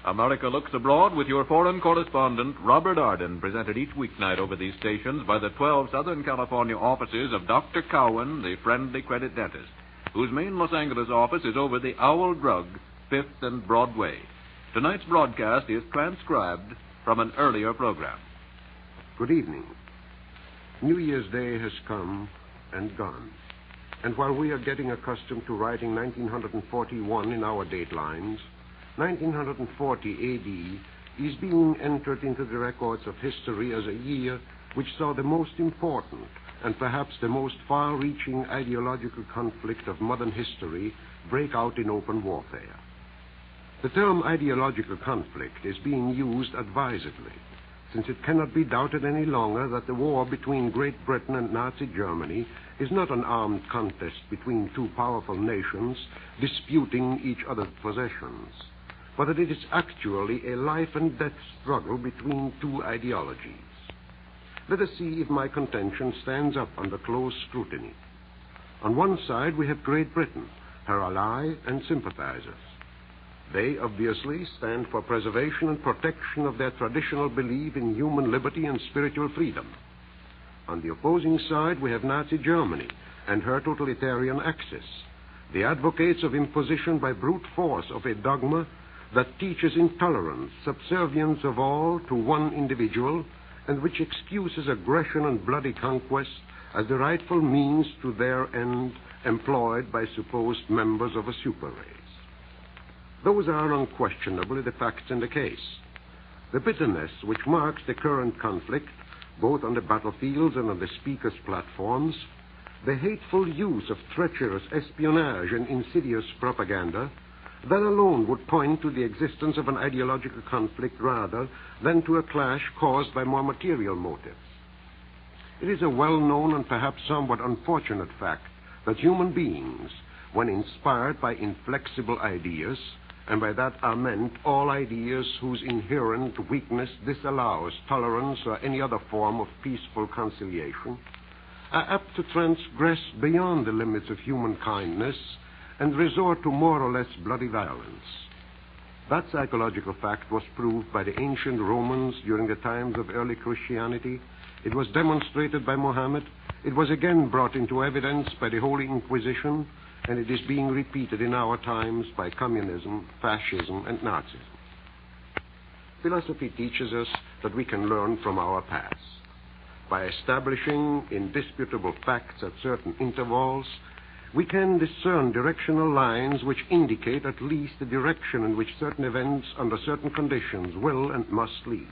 America Looks Abroad with your foreign correspondent, Robert Arden, presented each weeknight over these stations by the 12 Southern California offices of Dr. Cowan, the friendly credit dentist, whose main Los Angeles office is over the Owl Drug, 5th and Broadway. Tonight's broadcast is transcribed from an earlier program. Good evening. New Year's Day has come and gone. And while we are getting accustomed to writing 1941 in our datelines, 1940 A.D. is being entered into the records of history as a year which saw the most important and perhaps the most far-reaching ideological conflict of modern history break out in open warfare. The term ideological conflict is being used advisedly, since it cannot be doubted any longer that the war between Great Britain and Nazi Germany is not an armed contest between two powerful nations disputing each other's possessions, but that it is actually a life-and-death struggle between two ideologies. Let us see if my contention stands up under close scrutiny. On one side, we have Great Britain, her ally and sympathizers. They obviously stand for preservation and protection of their traditional belief in human liberty and spiritual freedom. On the opposing side, we have Nazi Germany and her totalitarian axis, the advocates of imposition by brute force of a dogma that teaches intolerance, subservience of all to one individual, and which excuses aggression and bloody conquest as the rightful means to their end employed by supposed members of a super race. Those are unquestionably the facts in the case. The bitterness which marks the current conflict, both on the battlefields and on the speakers' platforms, the hateful use of treacherous espionage and insidious propaganda, that alone would point to the existence of an ideological conflict rather than to a clash caused by more material motives. It is a well-known and perhaps somewhat unfortunate fact that human beings, when inspired by inflexible ideas, and by that are meant all ideas whose inherent weakness disallows tolerance or any other form of peaceful conciliation, are apt to transgress beyond the limits of human kindness and resort to more or less bloody violence. That psychological fact was proved by the ancient Romans during the times of early Christianity. It was demonstrated by Mohammed. It was again brought into evidence by the Holy Inquisition, and it is being repeated in our times by communism, fascism, and Nazism. Philosophy teaches us that we can learn from our past. By establishing indisputable facts at certain intervals, we can discern directional lines which indicate at least the direction in which certain events under certain conditions will and must lead.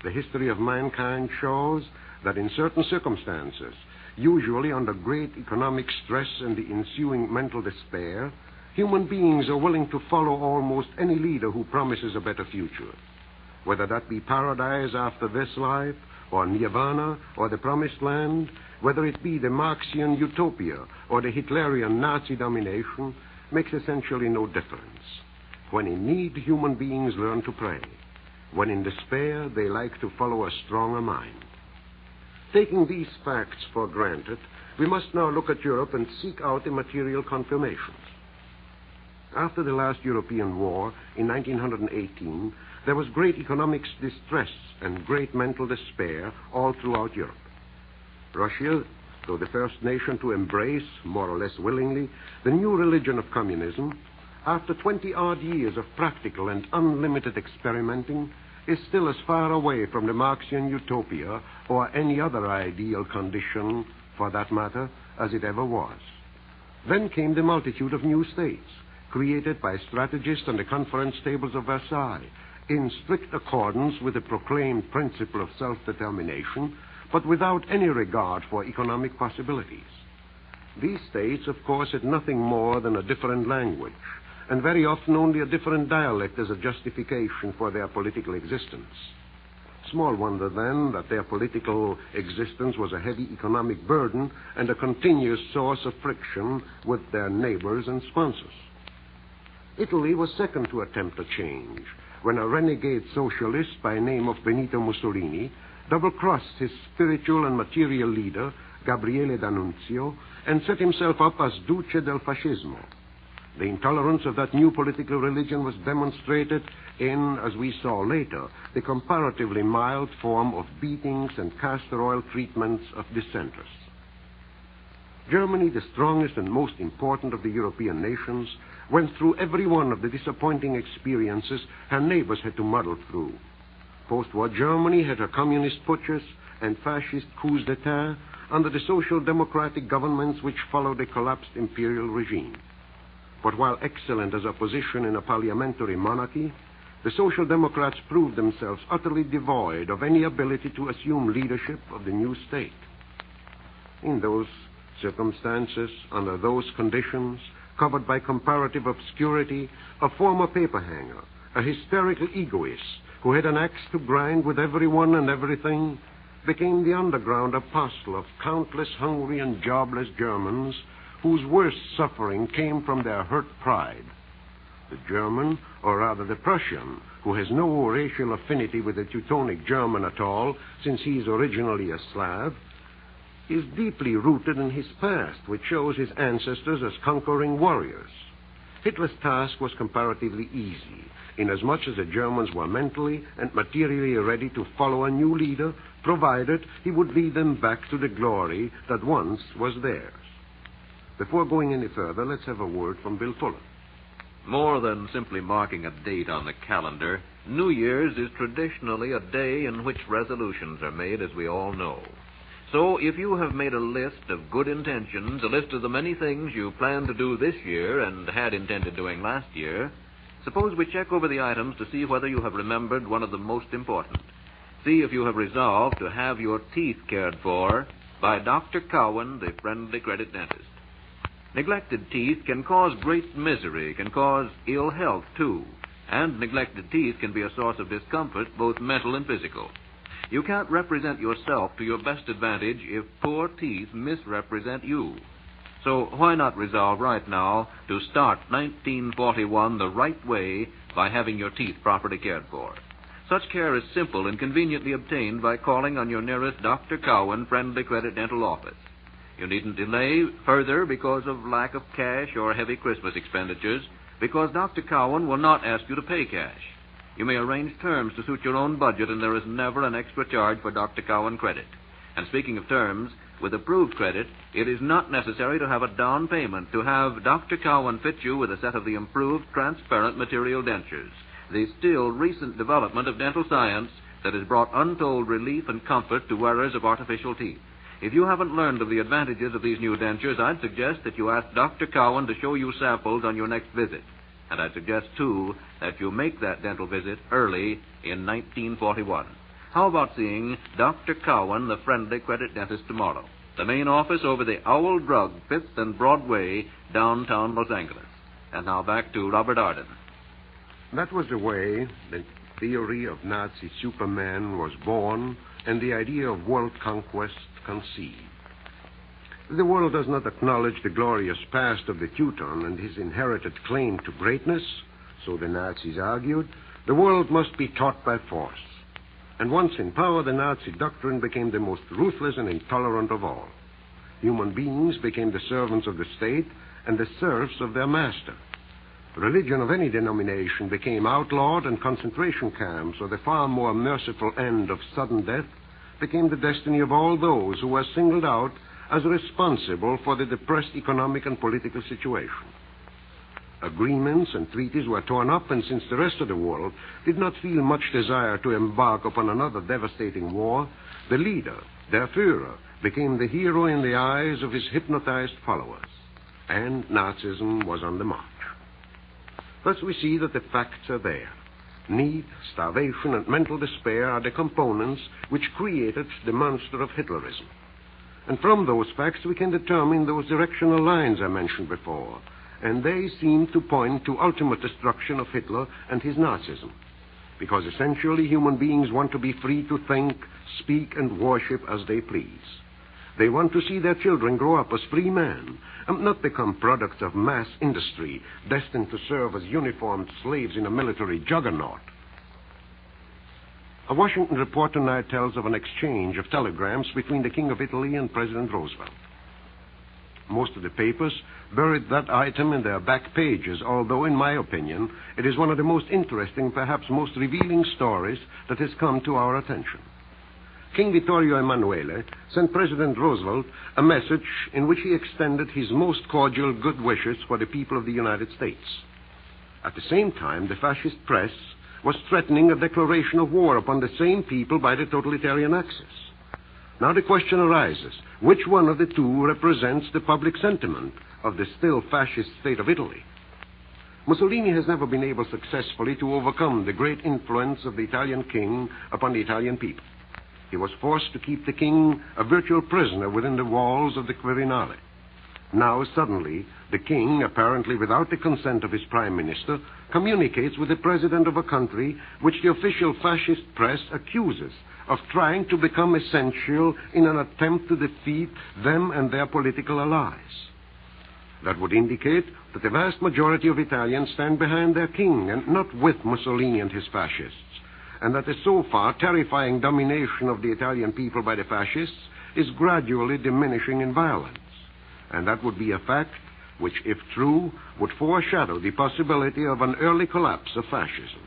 The history of mankind shows that in certain circumstances, usually under great economic stress and the ensuing mental despair, human beings are willing to follow almost any leader who promises a better future. Whether that be paradise after this life, or nirvana, or the promised land, whether it be the Marxian utopia or the Hitlerian Nazi domination, makes essentially no difference. When in need, human beings learn to pray. When in despair, they like to follow a stronger mind. Taking these facts for granted, we must now look at Europe and seek out the material confirmations. After the last European war, in 1918, there was great economic distress and great mental despair all throughout Europe. Russia, though the first nation to embrace, more or less willingly, the new religion of communism, after 20-odd years of practical and unlimited experimenting, is still as far away from the Marxian utopia or any other ideal condition, for that matter, as it ever was. Then came the multitude of new states, created by strategists on the conference tables of Versailles, in strict accordance with the proclaimed principle of self-determination, but without any regard for economic possibilities. These states, of course, had nothing more than a different language, and very often only a different dialect as a justification for their political existence. Small wonder, then, that their political existence was a heavy economic burden and a continuous source of friction with their neighbors and sponsors. Italy was second to attempt a change, when a renegade socialist by name of Benito Mussolini double-crossed his spiritual and material leader, Gabriele D'Annunzio, and set himself up as Duce del Fascismo. The intolerance of that new political religion was demonstrated in, as we saw later, the comparatively mild form of beatings and castor oil treatments of dissenters. Germany, the strongest and most important of the European nations, went through every one of the disappointing experiences her neighbors had to muddle through. Post-war Germany had her communist putschs and fascist coups d'etat under the social democratic governments which followed a collapsed imperial regime. But while excellent as opposition in a parliamentary monarchy, the Social Democrats proved themselves utterly devoid of any ability to assume leadership of the new state. In those circumstances, under those conditions, covered by comparative obscurity, a former paperhanger, a hysterical egoist who had an axe to grind with everyone and everything, became the underground apostle of countless hungry and jobless Germans whose worst suffering came from their hurt pride. The German, or rather the Prussian, who has no racial affinity with the Teutonic German at all, since he is originally a Slav, is deeply rooted in his past, which shows his ancestors as conquering warriors. Hitler's task was comparatively easy, inasmuch as the Germans were mentally and materially ready to follow a new leader, provided he would lead them back to the glory that once was theirs. Before going any further, let's have a word from Bill Fuller. More than simply marking a date on the calendar, New Year's is traditionally a day in which resolutions are made, as we all know. So if you have made a list of good intentions, a list of the many things you plan to do this year and had intended doing last year, suppose we check over the items to see whether you have remembered one of the most important. See if you have resolved to have your teeth cared for by Dr. Cowan, the friendly credit dentist. Neglected teeth can cause great misery, can cause ill health, too. And neglected teeth can be a source of discomfort, both mental and physical. You can't represent yourself to your best advantage if poor teeth misrepresent you. So why not resolve right now to start 1941 the right way by having your teeth properly cared for? Such care is simple and conveniently obtained by calling on your nearest Dr. Cowan Friendly Credit Dental office. You needn't delay further because of lack of cash or heavy Christmas expenditures, because Dr. Cowan will not ask you to pay cash. You may arrange terms to suit your own budget, and there is never an extra charge for Dr. Cowan credit. And speaking of terms, with approved credit, it is not necessary to have a down payment to have Dr. Cowan fit you with a set of the improved transparent material dentures, the still recent development of dental science that has brought untold relief and comfort to wearers of artificial teeth. If you haven't learned of the advantages of these new dentures, I'd suggest that you ask Dr. Cowan to show you samples on your next visit. And I'd suggest, too, that you make that dental visit early in 1941. How about seeing Dr. Cowan, the friendly credit dentist, tomorrow? The main office over the Owl Drug, 5th and Broadway, downtown Los Angeles. And now back to Robert Arden. That was the way the theory of Nazi Superman was born and the idea of world conquest conceived. The world does not acknowledge the glorious past of the Teuton and his inherited claim to greatness, so the Nazis argued. The world must be taught by force. And once in power, the Nazi doctrine became the most ruthless and intolerant of all. Human beings became the servants of the state and the serfs of their master. Religion of any denomination became outlawed, and concentration camps, or the far more merciful end of sudden death, became the destiny of all those who were singled out as responsible for the depressed economic and political situation. Agreements and treaties were torn up, and since the rest of the world did not feel much desire to embark upon another devastating war, the leader, der Führer, became the hero in the eyes of his hypnotized followers, and Nazism was on the march. Thus we see that the facts are there. Need, starvation, and mental despair are the components which created the monster of Hitlerism. And from those facts we can determine those directional lines I mentioned before, and they seem to point to ultimate destruction of Hitler and his Nazism, because essentially human beings want to be free to think, speak, and worship as they please. They want to see their children grow up as free men and not become products of mass industry destined to serve as uniformed slaves in a military juggernaut. A Washington report tonight tells of an exchange of telegrams between the King of Italy and President Roosevelt. Most of the papers buried that item in their back pages, although, in my opinion, it is one of the most interesting, perhaps most revealing stories that has come to our attention. King Vittorio Emanuele sent President Roosevelt a message in which he extended his most cordial good wishes for the people of the United States. At the same time, the fascist press was threatening a declaration of war upon the same people by the totalitarian Axis. Now the question arises, which one of the two represents the public sentiment of the still fascist state of Italy? Mussolini has never been able successfully to overcome the great influence of the Italian king upon the Italian people. He was forced to keep the king a virtual prisoner within the walls of the Quirinale. Now, suddenly, the king, apparently without the consent of his prime minister, communicates with the president of a country which the official fascist press accuses of trying to become essential in an attempt to defeat them and their political allies. That would indicate that the vast majority of Italians stand behind their king and not with Mussolini and his fascists, and that the so far terrifying domination of the Italian people by the fascists is gradually diminishing in violence. And that would be a fact which, if true, would foreshadow the possibility of an early collapse of fascism.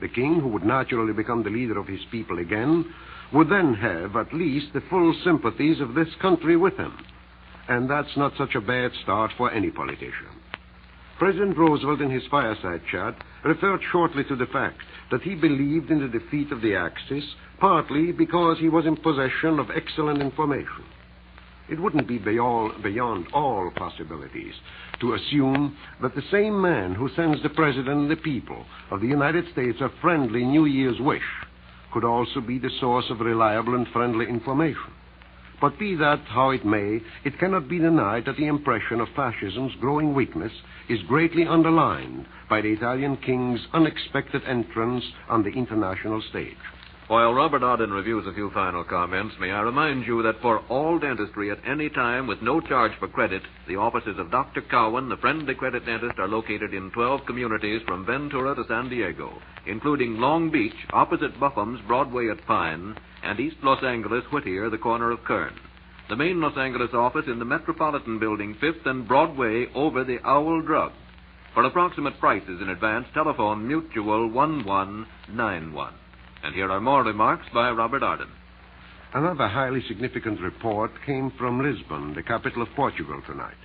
The king, who would naturally become the leader of his people again, would then have at least the full sympathies of this country with him. And that's not such a bad start for any politician. President Roosevelt, in his fireside chat, referred shortly to the fact that he believed in the defeat of the Axis, partly because he was in possession of excellent information. It wouldn't be beyond all possibilities to assume that the same man who sends the President and the people of the United States a friendly New Year's wish could also be the source of reliable and friendly information. But be that how it may, it cannot be denied that the impression of fascism's growing weakness is greatly underlined by the Italian king's unexpected entrance on the international stage. While Robert Arden reviews a few final comments, may I remind you that for all dentistry at any time with no charge for credit, the offices of Dr. Cowan, the friendly credit dentist, are located in 12 communities from Ventura to San Diego, including Long Beach, opposite Bufham's Broadway at Pine, and East Los Angeles, Whittier, the corner of Kern. The main Los Angeles office in the Metropolitan Building, 5th and Broadway, over the Owl Drug. For approximate prices in advance, telephone Mutual 1191. And here are more remarks by Robert Arden. Another highly significant report came from Lisbon, the capital of Portugal, tonight.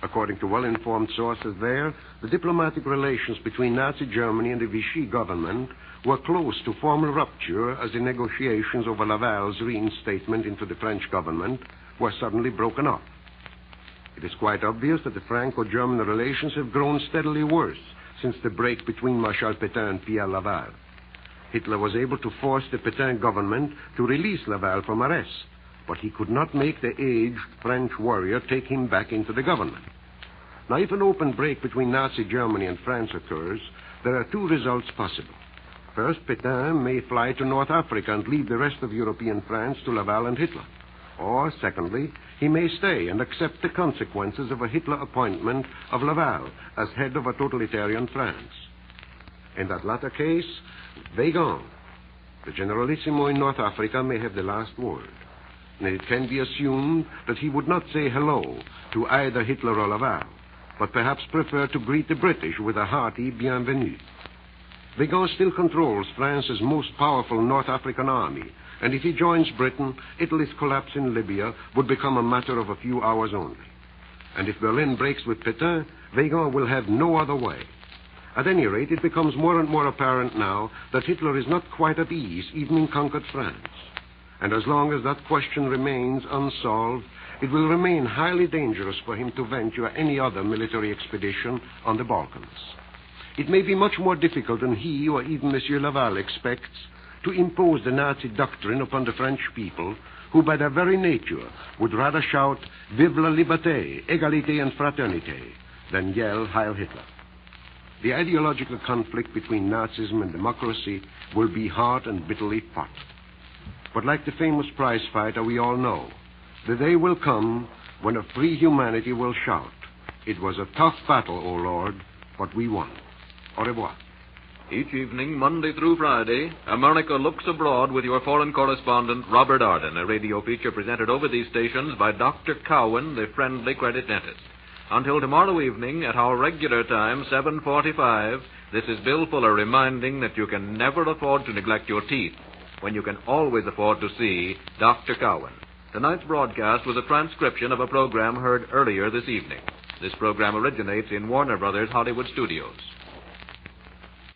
According to well-informed sources there, the diplomatic relations between Nazi Germany and the Vichy government were close to formal rupture as the negotiations over Laval's reinstatement into the French government were suddenly broken off. It is quite obvious that the Franco-German relations have grown steadily worse since the break between Marshal Pétain and Pierre Laval. Hitler was able to force the Pétain government to release Laval from arrest, but he could not make the aged French warrior take him back into the government. Now, if an open break between Nazi Germany and France occurs, there are two results possible. First, Pétain may fly to North Africa and leave the rest of European France to Laval and Hitler. Or, secondly, he may stay and accept the consequences of a Hitler appointment of Laval as head of a totalitarian France. In that latter case, Weygand, the Generalissimo in North Africa, may have the last word. And it can be assumed that he would not say hello to either Hitler or Laval, but perhaps prefer to greet the British with a hearty bienvenue. Weygand still controls France's most powerful North African army, and if he joins Britain, Italy's collapse in Libya would become a matter of a few hours only. And if Berlin breaks with Pétain, Weygand will have no other way. At any rate, it becomes more and more apparent now that Hitler is not quite at ease, even in conquered France. And as long as that question remains unsolved, it will remain highly dangerous for him to venture any other military expedition on the Balkans. It may be much more difficult than he or even Monsieur Laval expects to impose the Nazi doctrine upon the French people, who by their very nature would rather shout "Vive la liberté, égalité and fraternité" than yell "Heil Hitler." The ideological conflict between Nazism and democracy will be hard and bitterly fought. But like the famous prize fighter, we all know, the day will come when a free humanity will shout, "It was a tough battle, O Lord, but we won." Au revoir. Each evening, Monday through Friday, America Looks Abroad with your foreign correspondent, Robert Arden, a radio feature presented over these stations by Dr. Cowan, the friendly credit dentist. Until tomorrow evening, at our regular time, 7:45, this is Bill Fuller reminding that you can never afford to neglect your teeth when you can always afford to see Dr. Cowan. Tonight's broadcast was a transcription of a program heard earlier this evening. This program originates in Warner Brothers Hollywood Studios.